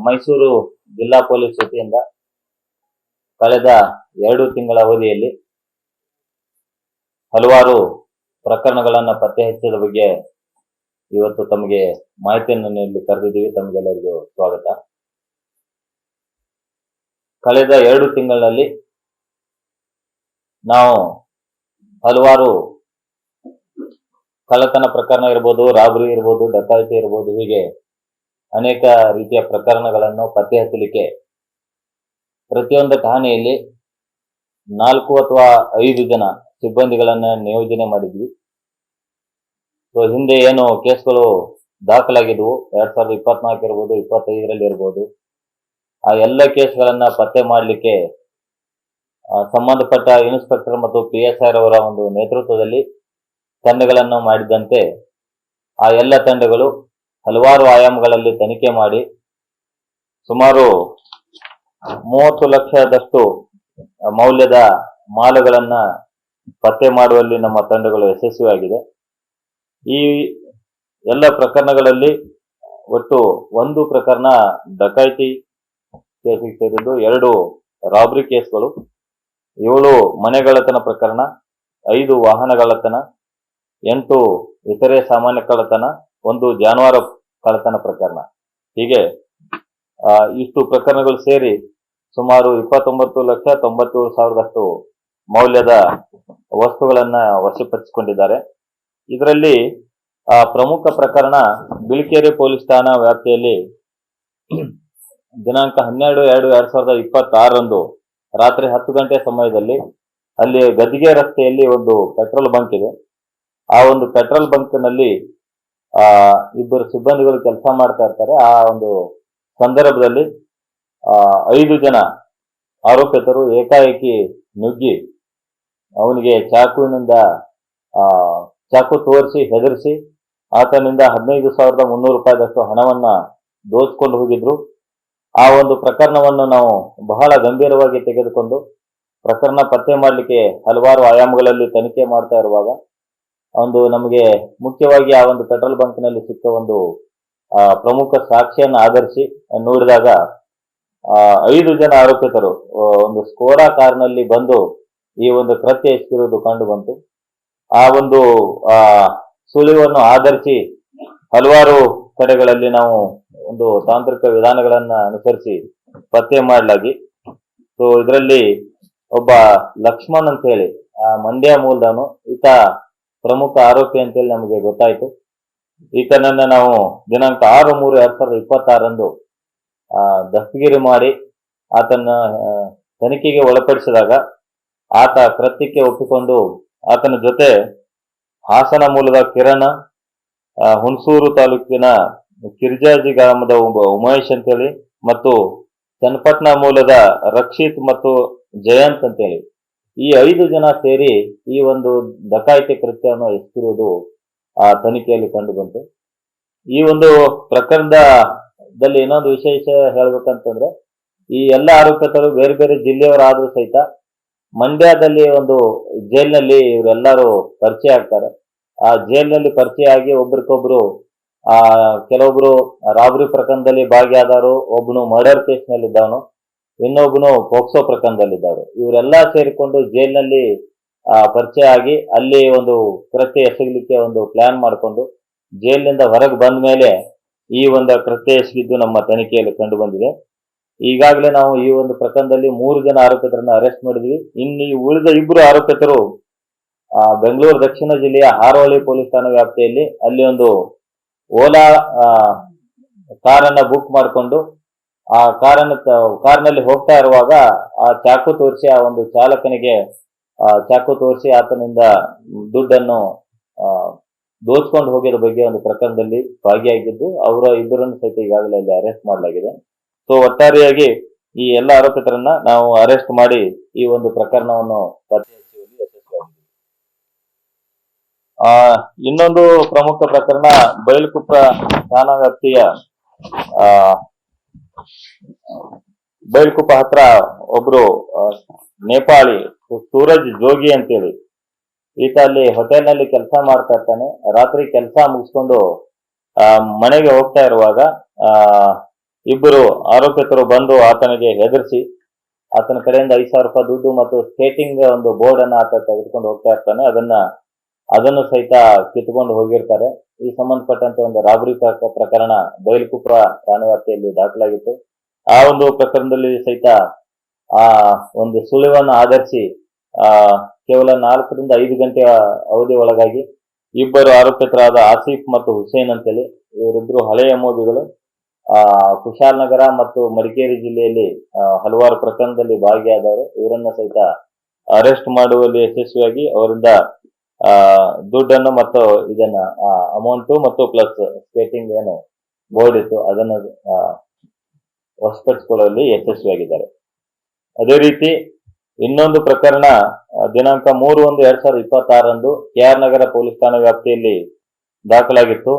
ಮೈಸೂರು ಜಿಲ್ಲಾ ಪೊಲೀಸ್ ವತಿಯಿಂದ ಕಳೆದ 2 ತಿಂಗಳ ಅವಧಿಯಲ್ಲಿ ಹಲವಾರು ಪ್ರಕರಣಗಳನ್ನು ಪತ್ತೆ ಹಚ್ಚಿದ ಬಗ್ಗೆ ಇವತ್ತು ತಮಗೆ ಮಾಹಿತಿಯನ್ನು ನೀಡಲು ಕರೆದಿದ್ದೀವಿ. ತಮಗೆಲ್ಲರಿಗೂ ಸ್ವಾಗತ. ಕಳೆದ 2 ತಿಂಗಳಲ್ಲಿ ನಾವು ಹಲವಾರು ಕಳ್ಳತನ ಪ್ರಕರಣ ಇರ್ಬೋದು, ರಾಬರಿ ಇರ್ಬೋದು, ಡಕಾಯಿತಿ ಇರ್ಬೋದು, ಹೀಗೆ ಅನೇಕ ರೀತಿಯ ಪ್ರಕರಣಗಳನ್ನು ಪತ್ತೆ ಹಚ್ಚಲಿಕ್ಕೆ ಪ್ರತಿಯೊಂದು ಠಾಣೆಯಲ್ಲಿ 4 ಅಥವಾ 5 ಜನ ಸಿಬ್ಬಂದಿಗಳನ್ನ ನಿಯೋಜನೆ ಮಾಡಿದ್ವಿ. ಸೊ ಹಿಂದೆ ಏನು ಕೇಸ್ಗಳು ದಾಖಲಾಗಿದ್ವು 2024 ಇರ್ಬೋದು, 25ರಲ್ಲಿ ಇರ್ಬೋದು, ಆ ಎಲ್ಲ ಕೇಸ್ಗಳನ್ನ ಪತ್ತೆ ಮಾಡಲಿಕ್ಕೆ ಸಂಬಂಧಪಟ್ಟ ಇನ್ಸ್ಪೆಕ್ಟರ್ ಮತ್ತು PSI ಅವರ ಒಂದು ನೇತೃತ್ವದಲ್ಲಿ ತಂಡಗಳನ್ನು ಮಾಡಿದಂತೆ ಆ ಎಲ್ಲ ತಂಡಗಳು ಹಲವಾರು ಆಯಾಮಗಳಲ್ಲಿ ತನಿಖೆ ಮಾಡಿ ಸುಮಾರು 30 ಲಕ್ಷದಷ್ಟು ಮೌಲ್ಯದ ಮಾಲುಗಳನ್ನ ಪತ್ತೆ ಮಾಡುವಲ್ಲಿ ನಮ್ಮ ತಂಡಗಳು ಯಶಸ್ವಿಯಾಗಿದೆ. ಈ ಎಲ್ಲ ಪ್ರಕರಣಗಳಲ್ಲಿ ಒಟ್ಟು 1 ಪ್ರಕರಣ ಡಕಾಯಿತಿ ಕೇಸಿಗೆ ಸೇರಿದ್ದು, 2 ರಾಬರಿ ಕೇಸ್ಗಳು, 7 ಮನೆಗಳ್ಳತನ ಪ್ರಕರಣ, 5 ವಾಹನಗಳ್ಳತನ, 8 ಇತರೆ ಸಾಮಾನ್ಯ ಕಳ್ಳತನ, 1 ಜಾನುವಾರು ಕಳ್ಳತನ ಪ್ರಕರಣ. ಹೀಗೆ ಇಷ್ಟು ಪ್ರಕರಣಗಳು ಸೇರಿ ಸುಮಾರು 29,97,000 ಮೌಲ್ಯದ ವಸ್ತುಗಳನ್ನ ವಶಪಡಿಸಿಕೊಂಡಿದ್ದಾರೆ. ಇದರಲ್ಲಿ ಪ್ರಮುಖ ಪ್ರಕರಣ ಬಿಳಿಕೆರೆ ಪೊಲೀಸ್ ಠಾಣಾ ವ್ಯಾಪ್ತಿಯಲ್ಲಿ ದಿನಾಂಕ 12/2/2026 ರಾತ್ರಿ 10 ಗಂಟೆ ಸಮಯದಲ್ಲಿ ಅಲ್ಲಿ ಗದ್ದಿಗೆ ರಸ್ತೆಯಲ್ಲಿ ಒಂದು ಪೆಟ್ರೋಲ್ ಬಂಕ್ ಇದೆ. ಆ ಒಂದು ಪೆಟ್ರೋಲ್ ಬಂಕ್ ನಲ್ಲಿ 2 ಸಿಬ್ಬಂದಿಗಳು ಕೆಲಸ ಮಾಡ್ತಾ ಇರ್ತಾರೆ. ಆ ಒಂದು ಸಂದರ್ಭದಲ್ಲಿ 5 ಜನ ಆರೋಪಿತರು ಏಕಾಏಕಿ ನುಗ್ಗಿ ಅವನಿಗೆ ಚಾಕು ತೋರಿಸಿ ಹೆದರಿಸಿ ಆತನಿಂದ 15,300 ರೂಪಾಯಿದಷ್ಟು ಹಣವನ್ನ ದೋಚ್ಕೊಂಡು ಹೋಗಿದ್ರು. ಆ ಒಂದು ಪ್ರಕರಣವನ್ನು ನಾವು ಬಹಳ ಗಂಭೀರವಾಗಿ ತೆಗೆದುಕೊಂಡು ಪ್ರಕರಣ ಪತ್ತೆ ಮಾಡಲಿಕ್ಕೆ ಹಲವಾರು ಆಯಾಮಗಳಲ್ಲಿ ತನಿಖೆ ಮಾಡ್ತಾ ಇರುವಾಗ ನಮಗೆ ಮುಖ್ಯವಾಗಿ ಆ ಒಂದು ಪೆಟ್ರೋಲ್ ಬಂಕ್ ನಲ್ಲಿ ಸಿಕ್ಕ ಒಂದು ಪ್ರಮುಖ ಸಾಕ್ಷಿಯನ್ನು ಆಧರಿಸಿ ನೋಡಿದಾಗ 5 ಜನ ಆರೋಪಿತರು ಒಂದು ಸ್ಕೋಡಾ ಕಾರ್ನಲ್ಲಿ ಬಂದು ಈ ಒಂದು ಕೃತ್ಯ ಎಸಗಿರುವುದು ಕಂಡು ಬಂತು. ಆ ಒಂದು ಸುಳಿವನ್ನು ಆಧರಿಸಿ ಹಲವಾರು ಕಡೆಗಳಲ್ಲಿ ನಾವು ಒಂದು ತಾಂತ್ರಿಕ ವಿಧಾನಗಳನ್ನ ಅನುಸರಿಸಿ ಪತ್ತೆ ಮಾಡಲಾಗಿ, ಸೊ ಇದರಲ್ಲಿ ಒಬ್ಬ ಲಕ್ಷ್ಮಣ್ ಅಂತ ಹೇಳಿ ಮಂಡ್ಯ ಮೂಲದವನು, ಈತ ಪ್ರಮುಖ ಆರೋಪಿ ಅಂತೇಳಿ ನಮಗೆ ಗೊತ್ತಾಯ್ತು. ಈತನನ್ನ ನಾವು ದಿನಾಂಕ 6/3/2026 ದಸ್ತಗಿರಿ ಮಾಡಿ ಆತನ ತನಿಖೆಗೆ ಒಳಪಡಿಸಿದಾಗ ಆತ ಕೃತ್ಯಕ್ಕೆ ಒಪ್ಪಿಕೊಂಡು ಆತನ ಜೊತೆ ಹಾಸನ ಮೂಲದ ಕಿರಣ, ಹುಣಸೂರು ತಾಲೂಕಿನ ಕಿರ್ಜಾಜಿ ಗ್ರಾಮದ ಉಮೇಶ್ ಅಂತೇಳಿ ಮತ್ತು ಚನ್ನಪಟ್ಟಣ ಮೂಲದ ರಕ್ಷಿತ್ ಮತ್ತು ಜಯಂತ್ ಅಂತೇಳಿ ಈ 5 ಜನ ಸೇರಿ ಈ ಒಂದು ಡಕಾಯಿತಿ ಕೃತ್ಯವನ್ನು ಎಸಗಿರುವುದು ಆ ತನಿಖೆಯಲ್ಲಿ ಕಂಡು ಬಂತು. ಈ ಒಂದು ಪ್ರಕರಣದಲ್ಲಿ ಇನ್ನೊಂದು ವಿಶೇಷ ಹೇಳ್ಬೇಕಂತಂದ್ರೆ, ಈ ಎಲ್ಲ ಆರೋಪಿತರು ಬೇರೆ ಬೇರೆ ಜಿಲ್ಲೆಯವರಾದ್ರೂ ಸಹಿತ ಮಂಡ್ಯದಲ್ಲಿ ಒಂದು ಜೈಲಿನಲ್ಲಿ ಇವರೆಲ್ಲರೂ ಪರಿಚಯ ಆಗ್ತಾರೆ. ಆ ಜೈಲಿನಲ್ಲಿ ಪರಿಚಯ ಆಗಿ ಒಬ್ರಿಗೊಬ್ರು ಕೆಲವೊಬ್ರು ರಾಬರಿ ಪ್ರಕರಣದಲ್ಲಿ ಭಾಗಿಯಾದವರು, ಒಬ್ಬನು ಮರ್ಡರ್ ಕೇಸ್ನಲ್ಲಿದ್ದವನು, ಇನ್ನೊಬ್ಬನು ಪೋಕ್ಸೋ ಪ್ರಕರಣದಲ್ಲಿದ್ದವರು. ಇವರೆಲ್ಲ ಸೇರಿಕೊಂಡು ಜೈಲಿನಲ್ಲಿ ಪರಿಚಯ ಆಗಿ ಅಲ್ಲಿ ಒಂದು ಕೃತ್ಯ ಎಸಗಲಿಕ್ಕೆ ಒಂದು ಪ್ಲಾನ್ ಮಾಡಿಕೊಂಡು ಜೈಲಿನಿಂದ ಹೊರಗೆ ಬಂದ ಮೇಲೆ ಈ ಒಂದು ಕೃತ್ಯ ಎಸಗಿದ್ದು ನಮ್ಮ ತನಿಖೆಯಲ್ಲಿ ಕಂಡು ಬಂದಿದೆ. ಈಗಾಗಲೇ ನಾವು ಈ ಒಂದು ಪ್ರಕರಣದಲ್ಲಿ 3 ಜನ ಆರೋಪಿತರನ್ನು ಅರೆಸ್ಟ್ ಮಾಡಿದ್ವಿ. ಇನ್ನು ಈ ಉಳಿದ 2 ಆರೋಪಿತರು ಬೆಂಗಳೂರು ದಕ್ಷಿಣ ಜಿಲ್ಲೆಯ ಹಾರೋಹಳ್ಳಿ ಪೊಲೀಸ್ ಠಾಣಾ ವ್ಯಾಪ್ತಿಯಲ್ಲಿ ಅಲ್ಲಿ ಒಂದು ಓಲಾ ಕಾರನ್ನ ಬುಕ್ ಮಾಡಿಕೊಂಡು ಆ ಕಾರ್ನಲ್ಲಿ ಹೋಗ್ತಾ ಇರುವಾಗ ಆ ಚಾಕು ತೋರಿಸಿ ಆ ಒಂದು ಚಾಲಕನಿಗೆ ಚಾಕು ತೋರಿಸಿ ಆತನಿಂದ ದುಡ್ಡನ್ನು ದೋಚ್ಕೊಂಡು ಹೋಗಿರೋ ಬಗ್ಗೆ ಒಂದು ಪ್ರಕರಣದಲ್ಲಿ ಭಾಗಿಯಾಗಿದ್ದು ಅವರ 2ರನ್ನು ಸಹಿತ ಈಗಾಗಲೇ ಅಲ್ಲಿ ಅರೆಸ್ಟ್ ಮಾಡಲಾಗಿದೆ. ಸೊ ಒಟ್ಟಾರೆಯಾಗಿ ಈ ಎಲ್ಲ ಆರೋಪಿತರನ್ನ ನಾವು ಅರೆಸ್ಟ್ ಮಾಡಿ ಈ ಒಂದು ಪ್ರಕರಣವನ್ನು ಪತ್ತೆ ಹಚ್ಚುವಲ್ಲಿ ಯಶಸ್ವಿಯಾಗಿದ್ದೀವಿ. ಇನ್ನೊಂದು ಪ್ರಮುಖ ಪ್ರಕರಣ ಬೈಲುಕುಪ್ಪ ಠಾಣಾ ವ್ಯಾಪ್ತಿಯ ಬೈಲುಕುಪ್ಪ ಹತ್ರ ಒಬ್ರು ನೇಪಾಳಿ ಸೂರಜ್ ಜೋಗಿ ಅಂತೇಳಿ ಈತ ಅಲ್ಲಿ ಹೋಟೆಲ್ನಲ್ಲಿ ಕೆಲಸ ಮಾಡ್ತಾ ಇರ್ತಾನೆ. ರಾತ್ರಿ ಕೆಲಸ ಮುಗಿಸ್ಕೊಂಡು ಮನೆಗೆ ಹೋಗ್ತಾ ಇರುವಾಗ ಇಬ್ಬರು ಆರೋಪಿತರು ಬಂದು ಆತನಿಗೆ ಹೆದರಿಸಿ ಆತನ ಕಡೆಯಿಂದ 5,000 ರೂಪಾಯಿ ದುಡ್ಡು ಮತ್ತು ಸ್ಕೇಟಿಂಗ್ ಒಂದು ಬೋರ್ಡ್ ಅನ್ನ ಆತ ತೆಗೆದುಕೊಂಡು ಹೋಗ್ತಾ ಇರ್ತಾನೆ. ಅದನ್ನು ಸಹಿತ ಕಿತ್ಕೊಂಡು ಹೋಗಿರ್ತಾರೆ. ಈ ಸಂಬಂಧಪಟ್ಟಂತೆ ಒಂದು ರಾಬರಿ ಪ್ರಕರಣ ಬೈಲಕುಪ್ರ ಠಾಣೆ ವ್ಯಾಪ್ತಿಯಲ್ಲಿ ದಾಖಲಾಗಿತ್ತು. ಆ ಒಂದು ಪ್ರಕರಣದಲ್ಲಿ ಸಹಿತ ಆ ಒಂದು ಸುಳಿವನ್ನು ಆಧರಿಸಿ ಕೇವಲ 4 ರಿಂದ 5 ಗಂಟೆಯ ಅವಧಿ ಒಳಗಾಗಿ ಇಬ್ಬರು ಆರೋಪಿತರಾದ ಆಸಿಫ್ ಮತ್ತು ಹುಸೇನ್ ಅಂತೇಳಿ ಇವರಿಬ್ರು ಹಳೆಯ ಮೋದಿಗಳು ಕುಶಾಲನಗರ ಮತ್ತು ಮಡಿಕೇರಿ ಜಿಲ್ಲೆಯಲ್ಲಿ ಹಲವಾರು ಪ್ರಕರಣದಲ್ಲಿ ಭಾಗಿಯಾದವರು. ಇವರನ್ನ ಸಹಿತ ಅರೆಸ್ಟ್ ಮಾಡುವಲ್ಲಿ ಯಶಸ್ವಿಯಾಗಿ ಅವರಿಂದ ದುಡ್ಡನ್ನು ಮತ್ತು ಇದನ್ನ ಅಮೌಂಟು ಮತ್ತು ಪ್ಲಸ್ ಸ್ಕೇಟಿಂಗ್ ಏನು ಬೋರ್ಡ್ ಇತ್ತು ಅದನ್ನು ವಶಪಡಿಸಿಕೊಳ್ಳುವಲ್ಲಿ ಯಶಸ್ವಿಯಾಗಿದ್ದಾರೆ. ಅದೇ ರೀತಿ ಇನ್ನೊಂದು ಪ್ರಕರಣ ದಿನಾಂಕ 3/1/2026 ಕೆಆರ್ ನಗರ ಪೊಲೀಸ್ ಠಾಣಾ ವ್ಯಾಪ್ತಿಯಲ್ಲಿ ದಾಖಲಾಗಿತ್ತು.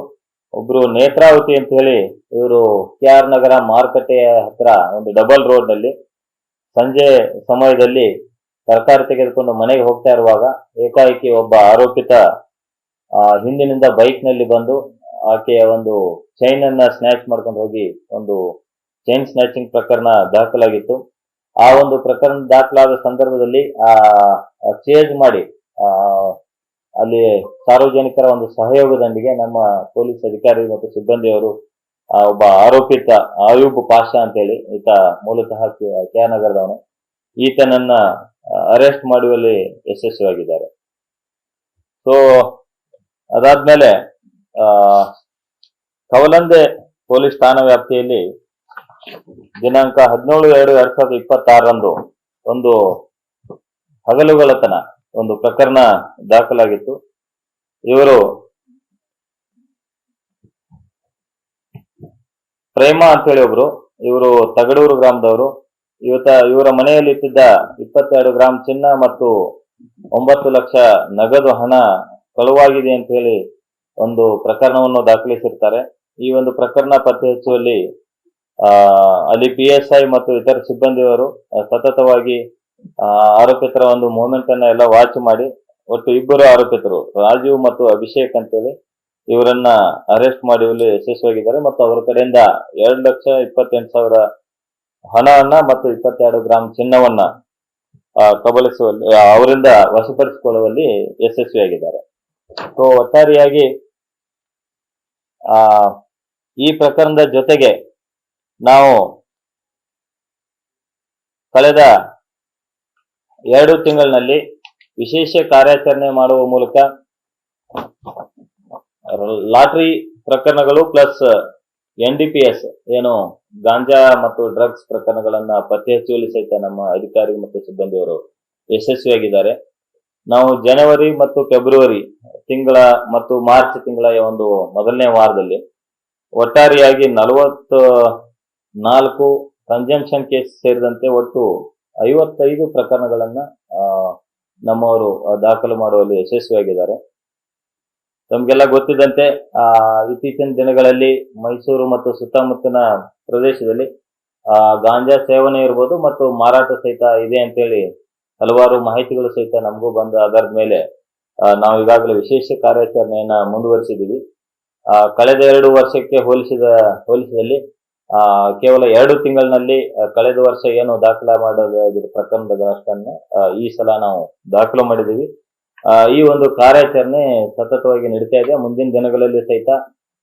ಒಬ್ರು ನೇತ್ರಾವತಿ ಅಂತ ಹೇಳಿ ಇವರು ಕೆಆರ್ ನಗರ ಮಾರುಕಟ್ಟೆಯ ಹತ್ರ ಒಂದು ಡಬಲ್ ರೋಡ್ ನಲ್ಲಿ ಸಂಜೆ ಸಮಯದಲ್ಲಿ ತರಕಾರಿ ತೆಗೆದುಕೊಂಡು ಮನೆಗೆ ಹೋಗ್ತಾ ಇರುವಾಗ ಏಕಾಏಕಿ ಒಬ್ಬ ಆರೋಪಿತ ಹಿಂದಿನಿಂದ ಬೈಕ್ ನಲ್ಲಿ ಬಂದು ಆಕೆಯ ಒಂದು ಚೈನ್ ಅನ್ನ ಸ್ನ್ಯಾಚ್ ಮಾಡ್ಕೊಂಡು ಹೋಗಿ ಒಂದು ಚೈನ್ ಸ್ನ್ಯಾಚಿಂಗ್ ಪ್ರಕರಣ ದಾಖಲಾಗಿತ್ತು. ಆ ಒಂದು ಪ್ರಕರಣ ದಾಖಲಾದ ಸಂದರ್ಭದಲ್ಲಿ ಚೇಂಜ್ ಮಾಡಿ ಅಲ್ಲಿ ಸಾರ್ವಜನಿಕರ ಒಂದು ಸಹಯೋಗದೊಂದಿಗೆ ನಮ್ಮ ಪೊಲೀಸ್ ಅಧಿಕಾರಿ ಮತ್ತು ಸಿಬ್ಬಂದಿಯವರು ಒಬ್ಬ ಆರೋಪಿತ ಆಯೂಬ್ ಪಾಷಾ ಅಂತೇಳಿ ಈತ ಮೂಲತಃ ಕೆಆರ್ ನಗರದವನು, ಈತನನ್ನ ಅರೆಸ್ಟ್ ಮಾಡುವಲ್ಲಿ ಯಶಸ್ವಿಯಾಗಿದ್ದಾರೆ. ಸೊ ಅದಾದ್ಮೇಲೆ ಕವಲಂದೆ ಪೊಲೀಸ್ ಠಾಣಾ ವ್ಯಾಪ್ತಿಯಲ್ಲಿ ದಿನಾಂಕ 17/2/2026 ಒಂದು ಹಗಲುಗಳ್ಳತನ ಒಂದು ಪ್ರಕರಣ ದಾಖಲಾಗಿತ್ತು. ಇವರು ಪ್ರೇಮ ಅಂತೇಳಿ ಒಬ್ರು, ಇವರು ತಗಡೂರು ಗ್ರಾಮದವರು. ಇವರ ಮನೆಯಲ್ಲಿ ಇಟ್ಟಿದ್ದ 22 ಗ್ರಾಂ ಚಿನ್ನ ಮತ್ತು 9 ಲಕ್ಷ ನಗದು ಹಣ ಕಳುವಾಗಿದೆ ಅಂತ ಹೇಳಿ ಒಂದು ಪ್ರಕರಣವನ್ನು ದಾಖಲಿಸಿರ್ತಾರೆ. ಈ ಒಂದು ಪ್ರಕರಣ ಪತ್ತೆ ಹಚ್ಚುವಲ್ಲಿ ಅಲ್ಲಿ PSI ಮತ್ತು ಇತರ ಸಿಬ್ಬಂದಿಯವರು ಸತತವಾಗಿ ಆರೋಪಿತರ ಒಂದು ಮೂವ್ಮೆಂಟ್ ಅನ್ನ ಎಲ್ಲ ವಾಚ್ ಮಾಡಿ ಒಟ್ಟು ಇಬ್ಬರು ಆರೋಪಿತರು ರಾಜೀವ್ ಮತ್ತು ಅಭಿಷೇಕ್ ಅಂತೇಳಿ ಇವರನ್ನ ಅರೆಸ್ಟ್ ಮಾಡುವಲ್ಲಿ ಯಶಸ್ವಿಯಾಗಿದ್ದಾರೆ ಮತ್ತು ಅವರ ಕಡೆಯಿಂದ 2,28,000 ಹಣವನ್ನ ಮತ್ತು 22 ಗ್ರಾಂ ಚಿನ್ನವನ್ನ ಕಬಳಿಸುವಲ್ಲಿ ಅವರಿಂದ ವಶಪಡಿಸಿಕೊಳ್ಳುವಲ್ಲಿ ಯಶಸ್ವಿಯಾಗಿದ್ದಾರೆ. ಸೊ ಒಟ್ಟಾರೆಯಾಗಿ ಈ ಪ್ರಕರಣದ ಜೊತೆಗೆ ನಾವು ಕಳೆದ 2 ತಿಂಗಳಿನಲ್ಲಿ ವಿಶೇಷ ಕಾರ್ಯಾಚರಣೆ ಮಾಡುವ ಮೂಲಕ ಲಾಟರಿ ಪ್ರಕರಣಗಳು ಪ್ಲಸ್ NDPS ಏನು ಗಾಂಜಾ ಮತ್ತು ಡ್ರಗ್ಸ್ ಪ್ರಕರಣಗಳನ್ನ ಪತ್ತೆ ಹಚ್ಚುವಲ್ಲಿ ಸಹಿತ ನಮ್ಮ ಅಧಿಕಾರಿ ಮತ್ತು ಸಿಬ್ಬಂದಿಯವರು ಯಶಸ್ವಿಯಾಗಿದ್ದಾರೆ. ನಾವು ಜನವರಿ ಮತ್ತು ಫೆಬ್ರವರಿ ತಿಂಗಳ ಮತ್ತು ಮಾರ್ಚ್ ತಿಂಗಳ ಒಂದು ಮೊದಲನೇ ವಾರದಲ್ಲಿ ಒಟ್ಟಾರೆಯಾಗಿ 44 ಕನ್ಸಂಪ್ಷನ್ ಕೇಸ್ ಸೇರಿದಂತೆ ಒಟ್ಟು 55 ಪ್ರಕರಣಗಳನ್ನ ನಮ್ಮವರು ದಾಖಲು ಮಾಡುವಲ್ಲಿ ಯಶಸ್ವಿಯಾಗಿದ್ದಾರೆ. ತಮಗೆಲ್ಲ ಗೊತ್ತಿದ್ದಂತೆ ಇತ್ತೀಚಿನ ದಿನಗಳಲ್ಲಿ ಮೈಸೂರು ಮತ್ತು ಸುತ್ತಮುತ್ತಲಿನ ಪ್ರದೇಶದಲ್ಲಿ ಗಾಂಜಾ ಸೇವನೆ ಇರ್ಬೋದು ಮತ್ತು ಮಾರಾಟ ಸಹಿತ ಇದೆ ಅಂತೇಳಿ ಹಲವಾರು ಮಾಹಿತಿಗಳು ಸಹಿತ ನಮಗೂ ಬಂದ ಆಧಾರದ ಮೇಲೆ ನಾವು ಈಗಾಗಲೇ ವಿಶೇಷ ಕಾರ್ಯಾಚರಣೆಯನ್ನ ಮುಂದುವರಿಸಿದ್ದೀವಿ. ಕಳೆದ 2 ವರ್ಷಕ್ಕೆ ಹೋಲಿಸಿದಲ್ಲಿ ಕೇವಲ 2 ತಿಂಗಳಿನಲ್ಲಿ ಕಳೆದ ವರ್ಷ ಏನು ದಾಖಲೆ ಮಾಡೋದಾಗಿದ್ದ ಪ್ರಕರಣಗಳಷ್ಟನ್ನು ಈ ಸಲ ನಾವು ದಾಖಲು ಮಾಡಿದ್ದೀವಿ. ಈ ಒಂದು ಕಾರ್ಯಾಚರಣೆ ಸತತವಾಗಿ ನಡೀತಾ ಇದೆ. ಮುಂದಿನ ದಿನಗಳಲ್ಲಿ ಸಹಿತ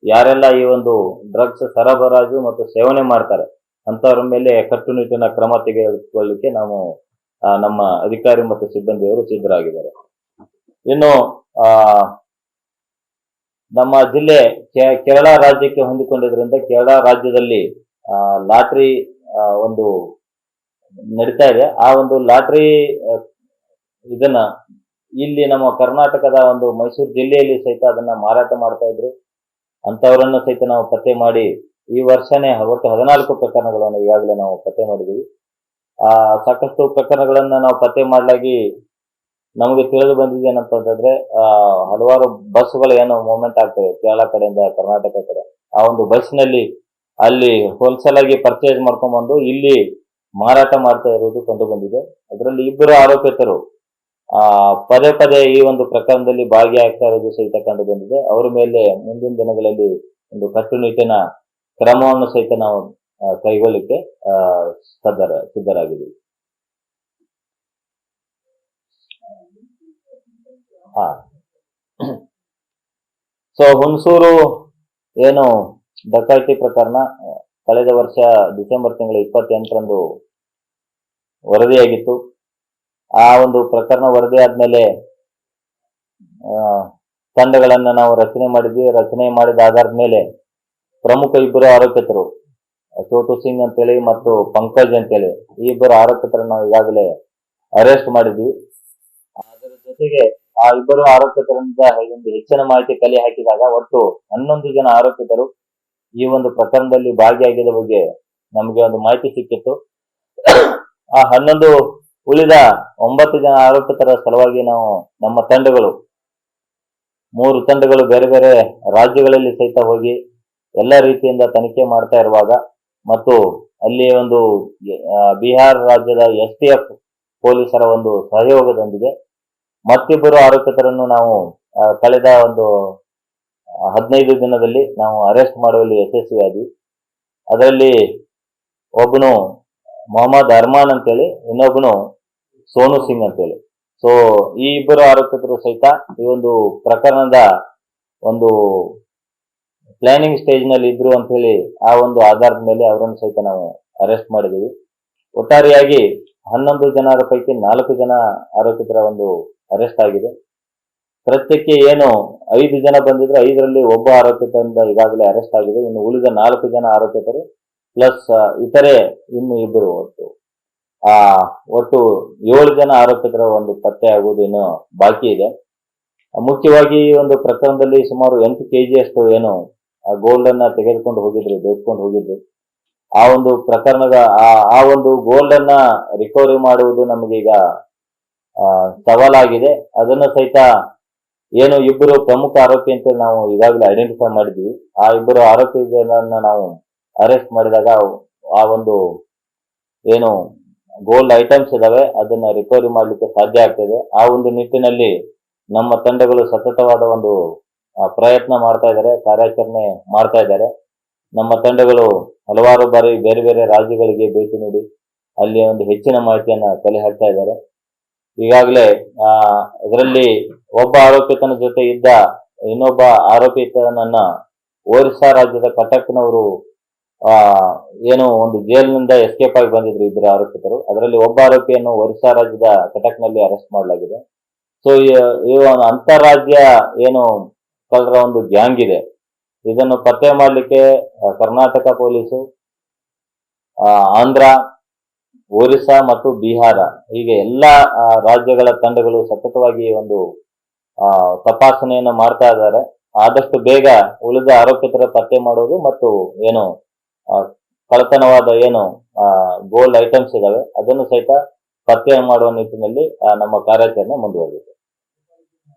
ಯಾರೆಲ್ಲ ಈ ಒಂದು ಡ್ರಗ್ಸ್ ಸರಬರಾಜು ಮತ್ತು ಸೇವನೆ ಮಾಡ್ತಾರೆ ಅಂತವ್ರ ಮೇಲೆ ಕಟ್ಟುನಿಟ್ಟಿನ ಕ್ರಮ ತೆಗೆದುಕೊಳ್ಳಲಿಕ್ಕೆ ನಾವು ನಮ್ಮ ಅಧಿಕಾರಿ ಮತ್ತು ಸಿಬ್ಬಂದಿಯವರು ಸಿದ್ಧರಾಗಿದ್ದಾರೆ. ಇನ್ನು ನಮ್ಮ ಜಿಲ್ಲೆ ಕೇರಳ ರಾಜ್ಯಕ್ಕೆ ಹೊಂದಿಕೊಂಡಿದ್ರಿಂದ ಕೇರಳ ರಾಜ್ಯದಲ್ಲಿ ಲಾಟ್ರಿ ಒಂದು ನಡೀತಾ ಇದೆ. ಆ ಒಂದು ಲಾಟ್ರಿ ಇದನ್ನ ಇಲ್ಲಿ ನಮ್ಮ ಕರ್ನಾಟಕದ ಒಂದು ಮೈಸೂರು ಜಿಲ್ಲೆಯಲ್ಲಿ ಸಹಿತ ಅದನ್ನ ಮಾರಾಟ ಮಾಡ್ತಾ ಇದ್ರು. ಅಂತವರನ್ನು ಸಹಿತ ನಾವು ಪತ್ತೆ ಮಾಡಿ ಈ ವರ್ಷನೇ ಒಟ್ಟು 14 ಪ್ರಕರಣಗಳನ್ನು ಈಗಾಗಲೇ ನಾವು ಪತ್ತೆ ಮಾಡಿದ್ದೀವಿ. ಸಾಕಷ್ಟು ಪ್ರಕರಣಗಳನ್ನ ನಾವು ಪತ್ತೆ ಮಾಡಲಾಗಿ ನಮಗೆ ತಿಳಿದು ಬಂದಿದೆ ಏನಂತಂದ್ರೆ ಹಲವಾರು ಬಸ್ಗಳು ಏನು ಮೂವ್ಮೆಂಟ್ ಆಗ್ತವೆ ಕೇರಳ ಕಡೆಯಿಂದ ಕರ್ನಾಟಕ ಕಡೆ, ಆ ಒಂದು ಬಸ್ನಲ್ಲಿ ಅಲ್ಲಿ ಹೋಲ್ಸೇಲ್ ಆಗಿ ಪರ್ಚೇಸ್ ಮಾಡ್ಕೊಂಡ್ಬಂದು ಇಲ್ಲಿ ಮಾರಾಟ ಮಾಡ್ತಾ ಇರುವುದು ಕಂಡು ಬಂದಿದೆ. ಅದರಲ್ಲಿ ಇಬ್ಬರು ಆರೋಪಿತರು ಪದೇ ಪದೇ ಈ ಒಂದು ಪ್ರಕರಣದಲ್ಲಿ ಭಾಗಿಯಾಗ್ತಾ ಇರೋದು ಸಹಿತ ಕಂಡು ಬಂದಿದೆ. ಅವರ ಮೇಲೆ ಮುಂದಿನ ದಿನಗಳಲ್ಲಿ ಒಂದು ಕಟ್ಟುನಿಟ್ಟಿನ ಕ್ರಮವನ್ನು ಸಹಿತ ನಾವು ಕೈಗೊಳ್ಳಿಕ್ಕೆ ಸಿದ್ಧರಾಗಿದ್ದೀವಿ. ಹಾ, ಸೊ ಹುಣಸೂರು ಏನು ಡಕಾಯಿತಿ ಪ್ರಕರಣ ಕಳೆದ ವರ್ಷ ಡಿಸೆಂಬರ್ ತಿಂಗಳ 28ರಂದು ವರದಿಯಾಗಿತ್ತು. ಆ ಒಂದು ಪ್ರಕರಣ ವರದಿ ಆದ್ಮೇಲೆ ತಂಡಗಳನ್ನ ನಾವು ರಚನೆ ಮಾಡಿದ್ವಿ. ರಚನೆ ಮಾಡಿದ ಆಧಾರದ ಮೇಲೆ ಪ್ರಮುಖ ಇಬ್ಬರು ಆರೋಪಿತರು ಚೋಟು ಸಿಂಗ್ ಅಂತೇಳಿ ಮತ್ತು ಪಂಕಜ್ ಅಂತೇಳಿ ಈ ಇಬ್ಬರು ಆರೋಪಿತರನ್ನು ನಾವು ಈಗಾಗಲೇ ಅರೆಸ್ಟ್ ಮಾಡಿದ್ವಿ. ಅದರ ಜೊತೆಗೆ ಆ ಇಬ್ಬರು ಆರೋಪಿತರಿಂದ ಒಂದು ಹೆಚ್ಚಿನ ಮಾಹಿತಿ ಕಲೆ ಹಾಕಿದಾಗ ಒಟ್ಟು 11 ಜನ ಆರೋಪಿತರು ಈ ಒಂದು ಪ್ರಕರಣದಲ್ಲಿ ಭಾಗಿಯಾಗಿದ್ದ ಬಗ್ಗೆ ನಮಗೆ ಒಂದು ಮಾಹಿತಿ ಸಿಕ್ಕಿತ್ತು. ಆ 11 ಉಳಿದ 9 ಜನ ಆರೋಪಿತರ ಸಲುವಾಗಿ ನಾವು ನಮ್ಮ ತಂಡಗಳು 3 ತಂಡಗಳು ಬೇರೆ ಬೇರೆ ರಾಜ್ಯಗಳಲ್ಲಿ ಸಹಿತ ಹೋಗಿ ಎಲ್ಲ ರೀತಿಯಿಂದ ತನಿಖೆ ಮಾಡ್ತಾ ಇರುವಾಗ ಮತ್ತು ಅಲ್ಲಿ ಒಂದು ಬಿಹಾರ ರಾಜ್ಯದ STF ಪೊಲೀಸರ ಒಂದು ಸಹಯೋಗದೊಂದಿಗೆ ಮತ್ತಿಬ್ಬರು ಆರೋಪಿತರನ್ನು ನಾವು ಕಳೆದ ಒಂದು 15 ದಿನದಲ್ಲಿ ನಾವು ಅರೆಸ್ಟ್ ಮಾಡುವಲ್ಲಿ ಯಶಸ್ವಿಯಾದ್ವಿ. ಅದರಲ್ಲಿ ಒಬ್ಬನು ಮೊಹಮ್ಮದ್ ಅರ್ಮಾನ್ ಅಂತೇಳಿ, ಇನ್ನೊಬ್ಬನು ಸೋನು ಸಿಂಗ್ ಅಂತೇಳಿ. ಸೊ ಈ ಇಬ್ಬರು ಆರೋಪಿತರು ಸಹಿತ ಈ ಒಂದು ಪ್ರಕರಣದ ಒಂದು ಪ್ಲಾನಿಂಗ್ ಸ್ಟೇಜ್ ನಲ್ಲಿ ಇದ್ರು ಅಂತ ಹೇಳಿ ಆ ಒಂದು ಆಧಾರದ ಮೇಲೆ ಅವರನ್ನು ಸಹಿತ ನಾವು ಅರೆಸ್ಟ್ ಮಾಡಿದೀವಿ. ಒಟ್ಟಾರೆಯಾಗಿ 11 ಜನರ ಪೈಕಿ 4 ಜನ ಆರೋಪಿತರ ಒಂದು ಅರೆಸ್ಟ್ ಆಗಿದೆ. ಕೃತ್ಯಕ್ಕೆ ಏನು 5 ಜನ ಬಂದಿದ್ರೆ 5ರಲ್ಲಿ ಒಬ್ಬ ಆರೋಪಿತರಿಂದ ಈಗಾಗಲೇ ಅರೆಸ್ಟ್ ಆಗಿದೆ. ಇನ್ನು ಉಳಿದ 4 ಜನ ಆರೋಪಿತರು ಪ್ಲಸ್ ಇತರೆ ಇನ್ನು ಇಬ್ಬರು ಒಟ್ಟು 7 ಜನ ಆರೋಪಿತರ ಒಂದು ಪತ್ತೆ ಆಗುವುದು ಇನ್ನು ಬಾಕಿ ಇದೆ. ಮುಖ್ಯವಾಗಿ ಈ ಒಂದು ಪ್ರಕರಣದಲ್ಲಿ ಸುಮಾರು 8 kg ಅಷ್ಟು ಏನು ಗೋಲ್ಡ್ ಅನ್ನ ತೆಗೆದುಕೊಂಡು ಹೋಗಿದ್ರು, ದೋಚ್ಕೊಂಡು ಹೋಗಿದ್ರು. ಆ ಒಂದು ಪ್ರಕರಣದ ಆ ಒಂದು ಗೋಲ್ಡ್ ಅನ್ನ ರಿಕವರಿ ಮಾಡುವುದು ನಮಗೀಗ ಸವಾಲಾಗಿದೆ. ಅದನ್ನು ಸಹಿತ ಏನು ಇಬ್ಬರು ಪ್ರಮುಖ ಆರೋಪಿ ಅಂತ ನಾವು ಈಗಾಗಲೇ ಐಡೆಂಟಿಫೈ ಮಾಡಿದ್ವಿ. ಆ ಇಬ್ಬರು ಆರೋಪಿಗಳನ್ನ ನಾವು ಅರೆಸ್ಟ್ ಮಾಡಿದಾಗ ಆ ಒಂದು ಏನು ಗೋಲ್ಡ್ ಐಟಮ್ಸ್ ಇದಾವೆ ಅದನ್ನ ರಿಕವರಿ ಮಾಡಲಿಕ್ಕೆ ಸಾಧ್ಯ ಆಗ್ತದೆ. ಆ ಒಂದು ನಿಟ್ಟಿನಲ್ಲಿ ನಮ್ಮ ತಂಡಗಳು ಸತತವಾದ ಒಂದು ಪ್ರಯತ್ನ ಮಾಡ್ತಾ ಇದ್ದಾರೆ, ಕಾರ್ಯಾಚರಣೆ ಮಾಡ್ತಾ ಇದ್ದಾರೆ. ನಮ್ಮ ತಂಡಗಳು ಹಲವಾರು ಬಾರಿ ಬೇರೆ ಬೇರೆ ರಾಜ್ಯಗಳಿಗೆ ಭೇಟಿ ನೀಡಿ ಅಲ್ಲಿ ಒಂದು ಹೆಚ್ಚಿನ ಮಾಹಿತಿಯನ್ನ ಕಲೆ ಹಾಕ್ತಾ ಇದ್ದಾರೆ. ಈಗಾಗಲೇ ಇದರಲ್ಲಿ ಒಬ್ಬ ಆರೋಪಿತನ ಜೊತೆ ಇದ್ದ ಇನ್ನೊಬ್ಬ ಆರೋಪಿತನನ್ನ ಒರಿಸ್ಸಾ ರಾಜ್ಯದ ಕಟಕ್ನವರು ಏನು ಒಂದು ಜೈಲಿನಿಂದ ಎಸ್ಕೇಪ್ ಆಗಿ ಬಂದಿದ್ರು ಇಬ್ಬರು ಆರೋಪಿತರು. ಅದರಲ್ಲಿ ಒಬ್ಬ ಆರೋಪಿಯನ್ನು ಒರಿಸ್ಸಾ ರಾಜ್ಯದ ಕಟಕ್ನಲ್ಲಿ ಅರೆಸ್ಟ್ ಮಾಡಲಾಗಿದೆ. ಸೊ ಈ ಅಂತಾರಾಜ್ಯ ಏನು ಕಳ್ಳರ ಒಂದು ಗ್ಯಾಂಗ್ ಇದೆ, ಇದನ್ನು ಪತ್ತೆ ಮಾಡಲಿಕ್ಕೆ ಕರ್ನಾಟಕ ಪೊಲೀಸು, ಆಂಧ್ರ, ಒರಿಸ್ಸಾ ಮತ್ತು ಬಿಹಾರ ಹೀಗೆ ಎಲ್ಲಾ ರಾಜ್ಯಗಳ ತಂಡಗಳು ಸತತವಾಗಿ ಒಂದು ತಪಾಸಣೆಯನ್ನು ಮಾಡ್ತಾ ಇದ್ದಾರೆ. ಆದಷ್ಟು ಬೇಗ ಉಳಿದ ಆರೋಪಿತರ ಪತ್ತೆ ಮಾಡೋದು ಮತ್ತು ಏನು ಕಳ್ಳತನವಾದ ಏನು ಗೋಲ್ಡ್ ಐಟಮ್ಸ್ ಇದಾವೆ ಅದನ್ನು ಸಹಿತ ಪತ್ತೆ ಮಾಡುವ ನಿಟ್ಟಿನಲ್ಲಿ ನಮ್ಮ ಕಾರ್ಯಾಚರಣೆ ಮುಂದುವರೆದಿದೆ.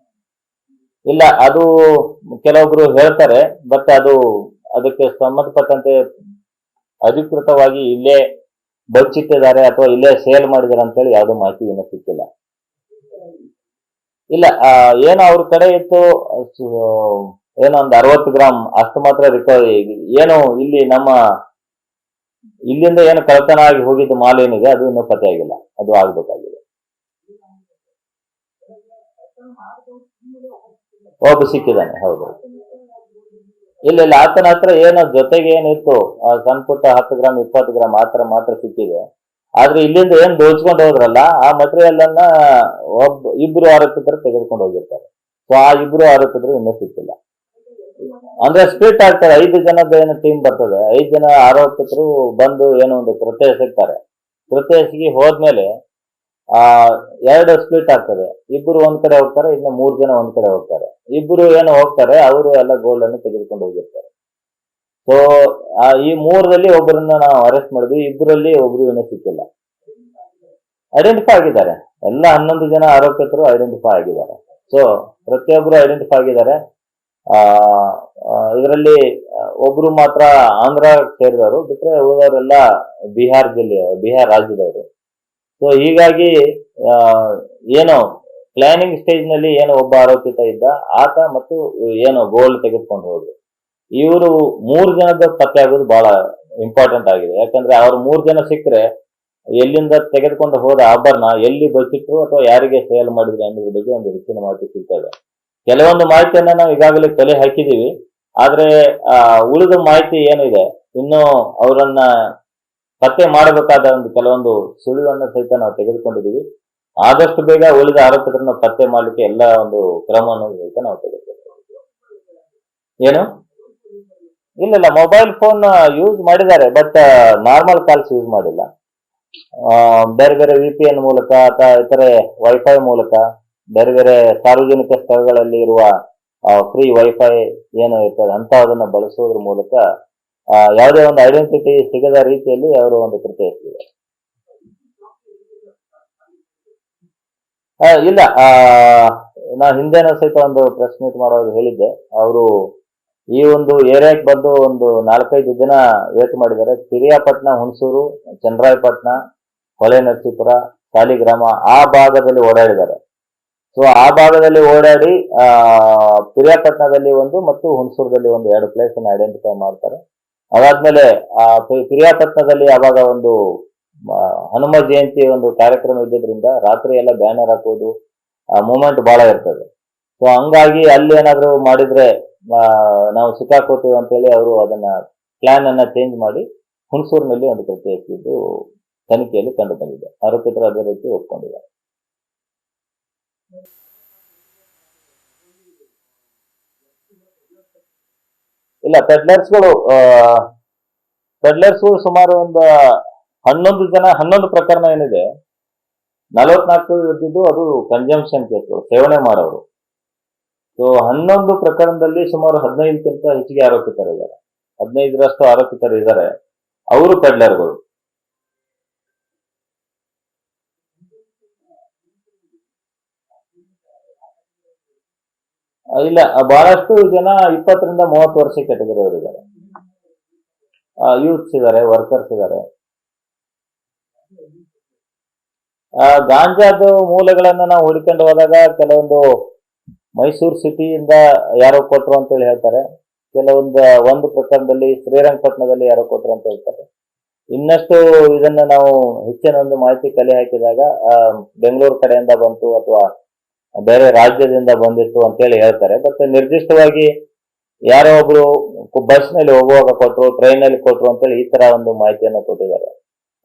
ಇಲ್ಲ, ಅದು ಕೆಲವೊಬ್ರು ಹೇಳ್ತಾರೆ, ಬಟ್ ಅದಕ್ಕೆ ಸಂಬಂಧಪಟ್ಟಂತೆ ಅಧಿಕೃತವಾಗಿ ಇಲ್ಲೇ ಬಚ್ಚಿಟ್ಟಿದ್ದಾರೆ ಅಥವಾ ಇಲ್ಲೇ ಸೇಲ್ ಮಾಡಿದ್ದಾರೆ ಅಂತೇಳಿ ಯಾವ್ದು ಮಾಹಿತಿ ಏನೂ ಸಿಕ್ಕಿಲ್ಲ. ಇಲ್ಲ, ಏನು ಅವ್ರ ಕಡೆ ಇತ್ತು ಏನೋ ಒಂದು 60 ಗ್ರಾಮ್ ಅಷ್ಟು ಮಾತ್ರ ರಿಕವರಿ. ಏನು ಇಲ್ಲಿ ಇಲ್ಲಿಂದ ಏನು ಕಳ್ಳತನ ಆಗಿ ಹೋಗಿದ್ದು ಮಾಲ್ ಏನಿದೆ ಅದು ಇನ್ನೂ ಪತ್ತೆ ಆಗಿಲ್ಲ, ಅದು ಆಗ್ಬೇಕಾಗಿದೆ. ಒಬ್ಬ ಸಿಕ್ಕಿದ್ದಾನೆ, ಹೌದು. ಇಲ್ಲ, ಆತನ ಹತ್ರ ಏನೋ ಜೊತೆಗೆ ಏನಿತ್ತು ಸಣ್ಣ ಪುಟ್ಟ 10 ಗ್ರಾಮ್ 20 ಗ್ರಾಮ್ ಮಾತ್ರ ಸಿಕ್ಕಿದೆ. ಆದ್ರೆ ಇಲ್ಲಿಂದ ಏನ್ ದೋಚ್ಕೊಂಡು ಹೋದ್ರಲ್ಲ ಆ ಮಟೀರಿಯಲ್ ಅನ್ನ ಇಬ್ರು ಆರೋಪಿತರು ತೆಗೆದುಕೊಂಡು ಹೋಗಿರ್ತಾರೆ. ಸೊ ಆ ಇಬ್ರು ಆರೋಪಿತರು ಇನ್ನೂ ಸಿಕ್ಕಿಲ್ಲ. ಅಂದ್ರೆ ಸ್ಪ್ಲಿಟ್ ಆಗ್ತಾರೆ. 5 ಜನದ ಏನು ಟೀಮ್ ಬರ್ತದೆ, 5 ಜನ ಆರೋಪಿತರು ಬಂದು ಏನೋ ಒಂದು ಕೃತ್ಯ ಎಸಗ್ತಾರೆ. ಕೃತ್ಯ ಎಸಗಿ ಹೋದ್ಮೇಲೆ 2 ಸ್ಪ್ಲಿಟ್ ಆಗ್ತದೆ. ಇಬ್ರು ಒಂದ್ ಕಡೆ ಹೋಗ್ತಾರೆ, ಇನ್ನು 3 ಜನ ಒಂದ್ ಕಡೆ ಹೋಗ್ತಾರೆ. ಇಬ್ರು ಏನು ಹೋಗ್ತಾರೆ, ಅವರು ಎಲ್ಲ ಗೋಲ್ಡ್ ಅನ್ನು ತೆಗೆದುಕೊಂಡು ಹೋಗಿರ್ತಾರೆ. ಸೊ ಈ 3ರಲ್ಲಿ ಒಬ್ಬರನ್ನ ನಾವು ಅರೆಸ್ಟ್ ಮಾಡಿದ್ವಿ, ಇಬ್ಬರಲ್ಲಿ ಒಬ್ರು ಏನೂ ಸಿಕ್ಕಿಲ್ಲ. ಐಡೆಂಟಿಫೈ ಆಗಿದ್ದಾರೆ, ಎಲ್ಲ 11 ಜನ ಆರೋಪಿತರು ಐಡೆಂಟಿಫೈ ಆಗಿದ್ದಾರೆ. ಸೊ ಪ್ರತಿಯೊಬ್ಬರು ಐಡೆಂಟಿಫೈ ಆಗಿದ್ದಾರೆ. ಇದರಲ್ಲಿ ಒಬ್ರು ಮಾತ್ರ ಆಂಧ್ರ ಸೇರಿದವರು, ಬಿಟ್ರೆ ಉಳಿದವರೆಲ್ಲ ಬಿಹಾರ್ ರಾಜ್ಯದವರು. ಸೊ ಹೀಗಾಗಿ ಏನು ಪ್ಲಾನಿಂಗ್ ಸ್ಟೇಜ್ ನಲ್ಲಿ ಏನು ಒಬ್ಬ ಆರೋಪಿತ ಇದ್ದ ಆತ ಮತ್ತು ಏನು ಗೋಲ್ಡ್ ತೆಗೆದುಕೊಂಡು ಹೋದ್ರು. ಇವರು 3 ಜನದ ಪತ್ತೆ ಆಗೋದು ಬಹಳ ಇಂಪಾರ್ಟೆಂಟ್ ಆಗಿದೆ. ಯಾಕಂದ್ರೆ ಅವ್ರು 3 ಜನ ಸಿಕ್ಕರೆ ಎಲ್ಲಿಂದ ತೆಗೆದುಕೊಂಡು ಹೋದ ಆಭರಣ ಎಲ್ಲಿ ಬಚ್ಚಿಟ್ರು ಅಥವಾ ಯಾರಿಗೆ ಸೇಲ್ ಮಾಡಿದ್ರು ಅನ್ನೋದ್ರ ಬಗ್ಗೆ ಒಂದು ಹೆಚ್ಚಿನ ಮಾಹಿತಿ ಸಿಗ್ತದೆ. ಕೆಲವೊಂದು ಮಾಹಿತಿಯನ್ನ ನಾವು ಈಗಾಗಲೇ ಕಲೆ ಹಾಕಿದೀವಿ. ಆದ್ರೆ ಉಳಿದ ಮಾಹಿತಿ ಏನಿದೆ ಇನ್ನು ಅವರನ್ನ ಪತ್ತೆ ಮಾಡಬೇಕಾದ ಒಂದು ಕೆಲವೊಂದು ಸುಳಿವನ್ನ ಸಹಿತ ನಾವು ತೆಗೆದುಕೊಂಡಿದ್ದೀವಿ. ಆದಷ್ಟು ಬೇಗ ಉಳಿದ ಆರೋಪಿತರನ್ನ ಪತ್ತೆ ಮಾಡಲಿಕ್ಕೆ ಎಲ್ಲ ಒಂದು ಕ್ರಮವನ್ನು ಸಹಿತ ನಾವು ತೆಗೆದುಕೊಂಡಿದ್ದೀವಿ. ಏನು ಇಲ್ಲ, ಮೊಬೈಲ್ ಫೋನ್ ಯೂಸ್ ಮಾಡಿದ್ದಾರೆ, ಬಟ್ ನಾರ್ಮಲ್ ಕಾಲ್ಸ್ ಯೂಸ್ ಮಾಡಿಲ್ಲ. ಬೇರೆ ಬೇರೆ VPN ಮೂಲಕ ಅಥವಾ ಇತರೆ ವೈಫೈ ಮೂಲಕ ಬೇರೆ ಬೇರೆ ಸಾರ್ವಜನಿಕ ಸ್ಥಳಗಳಲ್ಲಿ ಇರುವ ಫ್ರೀ ವೈಫೈ ಏನು ಇರ್ತದೆ ಅಂತಹದನ್ನ ಬಳಸುವುದ್ರ ಮೂಲಕ ಯಾವುದೇ ಒಂದು ಐಡೆಂಟಿಟಿ ಸಿಗದ ರೀತಿಯಲ್ಲಿ ಅವರು ಒಂದು ಕೃತ್ಯ ಎಸಗಿದ್ದಾರೆ. ಇಲ್ಲ, ನಾ ಹಿಂದೆನೂ ಸಹಿತ ಒಂದು ಪ್ರೆಸ್ ಮೀಟ್ ಮಾಡೋರು ಹೇಳಿದ್ದೆ. ಅವರು ಈ ಒಂದು ಏರಿಯಾಕ್ಕೆ ಬಂದು ಒಂದು 4-5 ದಿನ ವೇಟ್ ಮಾಡಿದ್ದಾರೆ. ಪಿರಿಯಾಪಟ್ಟಣ, ಹುಣಸೂರು, ಚನ್ನರಾಯಪಟ್ಟಣ, ಹೊಳೆ ನರಸೀಪುರ, ಸಾಲಿಗ್ರಾಮ ಆ ಭಾಗದಲ್ಲಿ ಓಡಾಡಿದ್ದಾರೆ. ಸೊ ಆ ಭಾಗದಲ್ಲಿ ಓಡಾಡಿ ಪಿರಿಯಾಪಟ್ಟಣದಲ್ಲಿ ಒಂದು ಮತ್ತು ಹುಣಸೂರದಲ್ಲಿ ಒಂದು 2 ಪ್ಲೇಸ್ ಅನ್ನು ಐಡೆಂಟಿಫೈ ಮಾಡ್ತಾರೆ. ಅದಾದ್ಮೇಲೆ ಪಿರಿಯಾಪಟ್ಟಣದಲ್ಲಿ ಆವಾಗ ಒಂದು ಹನುಮ ಜಯಂತಿ ಒಂದು ಕಾರ್ಯಕ್ರಮ ಇದ್ದಿದ್ರಿಂದ ರಾತ್ರಿ ಎಲ್ಲ ಬ್ಯಾನರ್ ಹಾಕೋದು ಮೂವ್ಮೆಂಟ್ ಬಹಳ ಇರ್ತದೆ. ಸೊ ಹಂಗಾಗಿ ಅಲ್ಲಿ ಏನಾದ್ರು ಮಾಡಿದ್ರೆ ನಾವು ಸಿಕ್ಕಾಕೋತೀವಿ ಅಂತೇಳಿ ಅವರು ಅದನ್ನ ಪ್ಲಾನ್ ಅನ್ನ ಚೇಂಜ್ ಮಾಡಿ ಹುಣಸೂರಿನಲ್ಲಿ ಒಂದು ಕೃತ್ಯ ಎಸಗಿದ್ದು ತನಿಖೆಯಲ್ಲಿ ಕಂಡು ಬಂದಿದೆ. ಆರೋಪಿತರು ಅದೇ ರೀತಿ ಒಪ್ಕೊಂಡಿದ್ದಾರೆ. ಇಲ್ಲ, ಪೆಡ್ಲರ್ಸ್ಗಳು ಸುಮಾರು ಒಂದು 11 ಪ್ರಕರಣ ಏನಿದೆ, 44 ಇದ್ದಿದ್ದು ಅದು ಕನ್ಸಂಪ್ಷನ್ ಕೇಸ್ಗಳು, ಸೇವನೆ ಮಾಡೋರು. ಸೊ 11 ಪ್ರಕರಣದಲ್ಲಿ ಸುಮಾರು 15ಕ್ಕಿಂತ ಹೆಚ್ಚಿಗೆ ಆರೋಪಿತರಿದ್ದಾರೆ. 15ರಷ್ಟು ಆರೋಪಿತರು ಇದ್ದಾರೆ, ಅವರು ಪೆಡ್ಲರ್ಗಳು. ಇಲ್ಲ, ಬಹಳಷ್ಟು ಜನ 20ರಿಂದ 30 ವರ್ಷ ಕೆಟಗರಿ ಅವರು ಇದ್ದಾರೆ. ಯೂತ್ಸ್ ಇದ್ದಾರೆ, ವರ್ಕರ್ಸ್ ಇದ್ದಾರೆ. ಗಾಂಜಾದ ಮೂಲಗಳನ್ನ ನಾವು ಹುಡುಕೊಂಡು ಹೋದಾಗ ಕೆಲವೊಂದು ಮೈಸೂರು ಸಿಟಿಯಿಂದ ಯಾರೋ ಕೊಟ್ರು ಅಂತೇಳಿ ಹೇಳ್ತಾರೆ. ಒಂದು ಪ್ರಕರಣದಲ್ಲಿ ಶ್ರೀರಂಗಪಟ್ಟಣದಲ್ಲಿ ಯಾರೋ ಕೊಟ್ರು ಅಂತ ಹೇಳ್ತಾರೆ. ಇನ್ನಷ್ಟು ಇದನ್ನ ನಾವು ಹೆಚ್ಚಿನ ಒಂದು ಮಾಹಿತಿ ಕಲೆ ಹಾಕಿದಾಗ ಬೆಂಗಳೂರು ಕಡೆಯಿಂದ ಬಂತು ಅಥವಾ ಬೇರೆ ರಾಜ್ಯದಿಂದ ಬಂದಿತ್ತು ಅಂತೇಳಿ ಹೇಳ್ತಾರೆ. ಬಟ್ ನಿರ್ದಿಷ್ಟವಾಗಿ ಯಾರೋ ಒಬ್ರು ಬಸ್ ನಲ್ಲಿ ಹೋಗುವಾಗ ಕೊಟ್ರು, ಟ್ರೈನ್ ನಲ್ಲಿ ಕೊಟ್ರು ಅಂತೇಳಿ ಈ ತರ ಒಂದು ಮಾಹಿತಿಯನ್ನು ಕೊಟ್ಟಿದ್ದಾರೆ.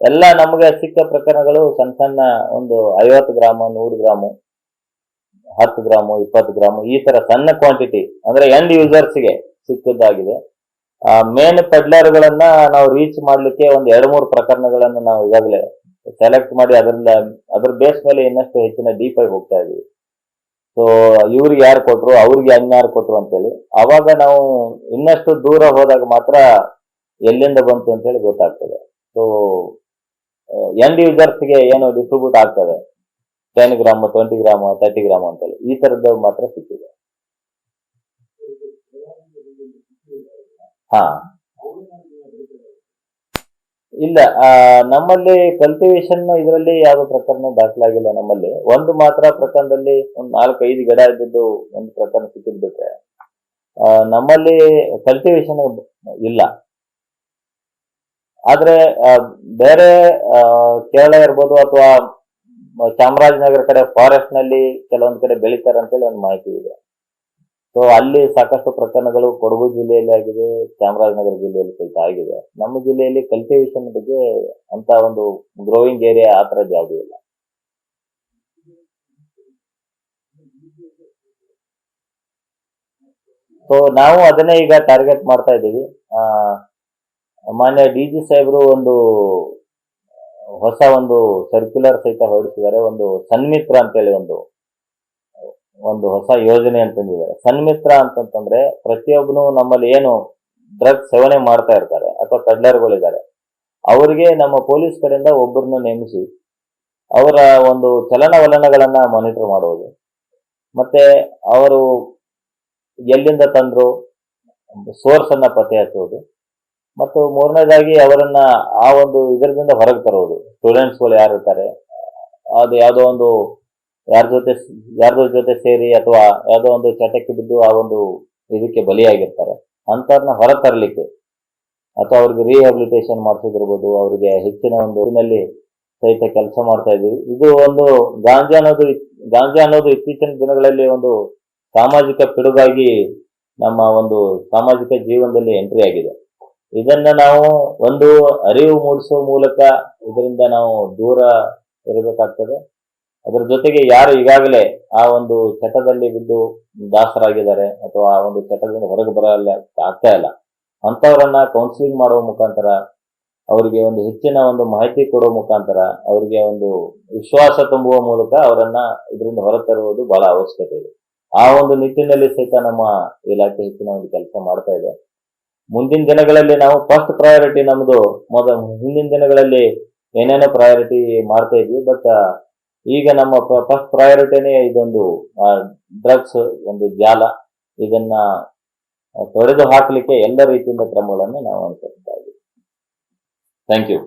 ಎಲ್ಲ ನಮಗೆ ಸಿಕ್ಕ ಪ್ರಕರಣಗಳು ಸಣ್ಣ ಒಂದು 50 ಗ್ರಾಮ, 100 ಗ್ರಾಮು, 10 ಗ್ರಾಮು, 20 ಗ್ರಾಮು ಈ ತರ ಸಣ್ಣ ಕ್ವಾಂಟಿಟಿ ಅಂದ್ರೆ ಎಂಡ್ ಯೂಸರ್ಸ್ಗೆ ಸಿಕ್ಕದ್ದಾಗಿದೆ. ಮೇನ್ ಪೆಡ್ಲರ್ಗಳನ್ನ ನಾವು ರೀಚ್ ಮಾಡ್ಲಿಕ್ಕೆ ಒಂದು 2-3 ಪ್ರಕರಣಗಳನ್ನು ನಾವು ಈಗಾಗಲೇ ಸೆಲೆಕ್ಟ್ ಮಾಡಿ ಅದ್ರ ಬೇಸ್ ಮೇಲೆ ಇನ್ನಷ್ಟು ಹೆಚ್ಚಿನ ಡೀಪ್ ಆಗಿ ಹೋಗ್ತಾ ಇದೀವಿ. ಸೊ ಇವ್ರಿಗೆ ಯಾರು ಕೊಟ್ರು, ಅವ್ರಿಗೆ ಯಾರು ಕೊಟ್ರು ಅಂತೇಳಿ ಅವಾಗ ನಾವು ಇನ್ನಷ್ಟು ದೂರ ಹೋದಾಗ ಮಾತ್ರ ಎಲ್ಲಿಂದ ಬಂತು ಅಂತೇಳಿ ಗೊತ್ತಾಗ್ತದೆ. ಸೊ ಎಂಡ್ ಯೂಸರ್ಸ್ಗೆ ಏನು ಡಿಸ್ಟ್ರಿಬ್ಯೂಟ್ ಆಗ್ತದೆ 10 ಗ್ರಾಮ್, 20 ಗ್ರಾಮ್, 30 ಗ್ರಾಮ್ ಅಂತೇಳಿ ಈ ತರದ್ದು ಮಾತ್ರ ಸಿಕ್ಕಿದೆ. ಹಾ, ಇಲ್ಲ, ನಮ್ಮಲ್ಲಿ ಕಲ್ಟಿವೇಶನ್ ಇದರಲ್ಲಿ ಯಾವ ಪ್ರಕರಣ ದಾಖಲಾಗಿಲ್ಲ. ನಮ್ಮಲ್ಲಿ ಒಂದು ಮಾತ್ರ ಪ್ರಕರಣದಲ್ಲಿ ಒಂದು 4-5 ಗಿಡ ಇದ್ದದ್ದು ಒಂದು ಪ್ರಕರಣ ಸಿಕ್ಕಿದ್ಬಿಟ್ರೆ ನಮ್ಮಲ್ಲಿ ಕಲ್ಟಿವೇಶನ್ ಇಲ್ಲ. ಆದ್ರೆ ಬೇರೆ ಕೇರಳ ಇರ್ಬೋದು ಅಥವಾ ಚಾಮರಾಜನಗರ ಕಡೆ ಫಾರೆಸ್ಟ್ ನಲ್ಲಿ ಕೆಲವೊಂದು ಕಡೆ ಬೆಳೀತಾರೆ ಅಂತೇಳಿ ಒಂದು ಮಾಹಿತಿ ಇದೆ. ಸೊ ಅಲ್ಲಿ ಸಾಕಷ್ಟು ಪ್ರಕರಣಗಳು ಕೊಡಗು ಜಿಲ್ಲೆಯಲ್ಲಿ ಆಗಿದೆ, ಚಾಮರಾಜನಗರ ಜಿಲ್ಲೆಯಲ್ಲಿ ಸಹಿತ ಆಗಿದೆ. ನಮ್ಮ ಜಿಲ್ಲೆಯಲ್ಲಿ ಕಲ್ಟಿವೇಶನ್ ಬಗ್ಗೆ ಅಂತ ಒಂದು ಗ್ರೋವಿಂಗ್ ಏರಿಯಾ ಆ ತರದ್ದು ಯಾವುದೂ ಇಲ್ಲ. ಸೊ ನಾವು ಅದನ್ನೇ ಈಗ ಟಾರ್ಗೆಟ್ ಮಾಡ್ತಾ ಇದ್ದೀವಿ. ಮಾನ್ಯ DG ಸಾಹೇಬರು ಒಂದು ಹೊಸ ಒಂದು ಸರ್ಕ್ಯುಲರ್ ಸಹಿತ ಹೊರಡಿಸಿದ್ದಾರೆ. ಒಂದು ಸನ್ಮಿತ್ರ ಅಂತೇಳಿ ಒಂದು ಹೊಸ ಯೋಜನೆ ಅಂತಂದಿದ್ದಾರೆ. ಸನ್ಮಿತ್ರ ಅಂತಂತಂದ್ರೆ ಪ್ರತಿಯೊಬ್ಬನು ನಮ್ಮಲ್ಲಿ ಏನು ಡ್ರಗ್ಸ್ ಸೇವನೆ ಮಾಡ್ತಾ ಇರ್ತಾರೆ ಅಥವಾ ಪೆಡ್ಲರ್ಗಳಿದ್ದಾರೆ ಅವರಿಗೆ ನಮ್ಮ ಪೊಲೀಸ್ ಕಡೆಯಿಂದ ಒಬ್ಬರನ್ನು ನೇಮಿಸಿ ಅವರ ಒಂದು ಚಲನವಲನಗಳನ್ನ ಮಾನಿಟರ್ ಮಾಡುವುದು, ಮತ್ತೆ ಅವರು ಎಲ್ಲಿಂದ ತಂದ್ರು ಸೋರ್ಸ್ ಅನ್ನ ಪತ್ತೆ ಹಚ್ಚುವುದು, ಮತ್ತು ಮೂರನೇದಾಗಿ ಅವರನ್ನ ಆ ಒಂದು ಇದರಿಂದ ಹೊರಗೆ ತರುವುದು. ಸ್ಟೂಡೆಂಟ್ಸ್ಗಳು ಯಾರು ಇರ್ತಾರೆ, ಅದು ಯಾವುದೋ ಒಂದು ಯಾರ್ದೋ ಜೊತೆ ಸೇರಿ ಅಥವಾ ಯಾವುದೋ ಒಂದು ಚಟಕ್ಕೆ ಬಿದ್ದು ಆ ಒಂದು ಇದಕ್ಕೆ ಬಲಿಯಾಗಿರ್ತಾರೆ, ಅಂತವ್ರನ್ನ ಹೊರತರಲಿಕ್ಕೆ ಅಥವಾ ಅವ್ರಿಗೆ ರಿಹ್ಯಾಬಿಲಿಟೇಷನ್ ಮಾಡಿಸೋದಿರ್ಬೋದು, ಅವರಿಗೆ ಹೆಚ್ಚಿನ ಒಂದು ಇದರಲ್ಲಿ ಸಹಿತ ಕೆಲಸ ಮಾಡ್ತಾ ಇದ್ದೀವಿ. ಇದು ಒಂದು ಗಾಂಜಾ ಅನ್ನೋದು ಇತ್ತೀಚಿನ ದಿನಗಳಲ್ಲಿ ಒಂದು ಸಾಮಾಜಿಕ ಪಿಡುಗಾಗಿ ನಮ್ಮ ಒಂದು ಸಾಮಾಜಿಕ ಜೀವನದಲ್ಲಿ ಎಂಟ್ರಿ ಆಗಿದೆ. ಇದನ್ನ ನಾವು ಒಂದು ಅರಿವು ಮೂಡಿಸುವ ಮೂಲಕ ಇದರಿಂದ ನಾವು ದೂರ ಇರಬೇಕಾಗ್ತದೆ. ಅದರ ಜೊತೆಗೆ ಯಾರು ಈಗಾಗಲೇ ಆ ಒಂದು ಚಟದಲ್ಲಿ ಬಿದ್ದು ದಾಸರಾಗಿದ್ದಾರೆ ಅಥವಾ ಆ ಒಂದು ಚಟದಿಂದ ಹೊರಗೆ ಬರಲ್ಲ ಆಗ್ತಾ ಇಲ್ಲ, ಅಂಥವರನ್ನ ಕೌನ್ಸಿಲಿಂಗ್ ಮಾಡುವ ಮುಖಾಂತರ, ಅವರಿಗೆ ಒಂದು ಹೆಚ್ಚಿನ ಒಂದು ಮಾಹಿತಿ ಕೊಡುವ ಮುಖಾಂತರ, ಅವರಿಗೆ ಒಂದು ವಿಶ್ವಾಸ ತುಂಬುವ ಮೂಲಕ ಅವರನ್ನ ಇದರಿಂದ ಹೊರತರುವುದು ಬಹಳ ಅವಶ್ಯಕತೆ ಇದೆ. ಆ ಒಂದು ನಿಟ್ಟಿನಲ್ಲಿ ಸಹಿತ ನಮ್ಮ ಇಲಾಖೆ ಹೆಚ್ಚಿನ ಒಂದು ಕೆಲಸ ಮಾಡ್ತಾ ಇದೆ. ಮುಂದಿನ ದಿನಗಳಲ್ಲಿ ನಾವು ಫಸ್ಟ್ ಪ್ರಯಾರಿಟಿ ನಮ್ದು ಹಿಂದಿನ ದಿನಗಳಲ್ಲಿ ಏನೇನೋ ಪ್ರಯಾರಿಟಿ ಮಾಡ್ತಾ ಇದ್ವಿ, ಬಟ್ ಈಗ ನಮ್ಮ ಫಸ್ಟ್ ಪ್ರಯಾರಿಟಿನೇ ಇದೊಂದು ಡ್ರಗ್ಸ್ ಒಂದು ಜಾಲ. ಇದನ್ನ ತೊಡೆದು ಹಾಕಲಿಕ್ಕೆ ಎಲ್ಲ ರೀತಿಯಿಂದ ಕ್ರಮಗಳನ್ನು ನಾವು ಅನುಸರಿಸ್ತಾ ಇದ್ದೀವಿ. Thank you.